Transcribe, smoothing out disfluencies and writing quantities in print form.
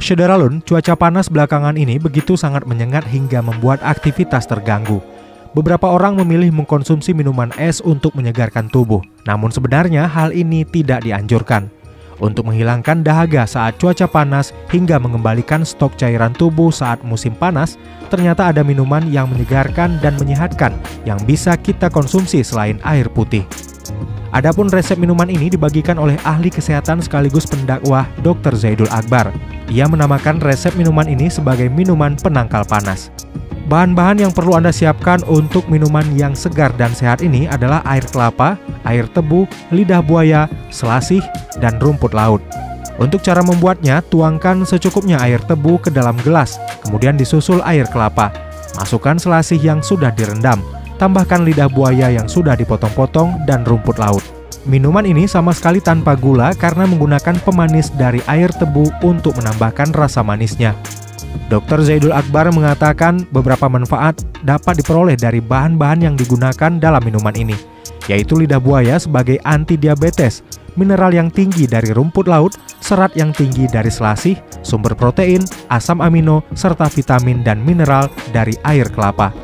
Syederalun, cuaca panas belakangan ini begitu sangat menyengat hingga membuat aktivitas terganggu. Beberapa orang memilih mengkonsumsi minuman es untuk menyegarkan tubuh. Namun sebenarnya hal ini tidak dianjurkan. Untuk menghilangkan dahaga saat cuaca panas hingga mengembalikan stok cairan tubuh saat musim panas, ternyata ada minuman yang menyegarkan dan menyehatkan yang bisa kita konsumsi selain air putih. Adapun resep minuman ini dibagikan oleh ahli kesehatan sekaligus pendakwah Dr. Zaidul Akbar. Ia menamakan resep minuman ini sebagai minuman penangkal panas. Bahan-bahan yang perlu Anda siapkan untuk minuman yang segar dan sehat ini adalah air kelapa, air tebu, lidah buaya, selasih, dan rumput laut. Untuk cara membuatnya, tuangkan secukupnya air tebu ke dalam gelas, kemudian disusul air kelapa. Masukkan selasih yang sudah direndam. Tambahkan lidah buaya yang sudah dipotong-potong dan rumput laut. Minuman ini sama sekali tanpa gula karena menggunakan pemanis dari air tebu untuk menambahkan rasa manisnya. Dr. Zaidul Akbar mengatakan beberapa manfaat dapat diperoleh dari bahan-bahan yang digunakan dalam minuman ini, yaitu lidah buaya sebagai anti diabetes, mineral yang tinggi dari rumput laut, serat yang tinggi dari selasih, sumber protein, asam amino, serta vitamin dan mineral dari air kelapa.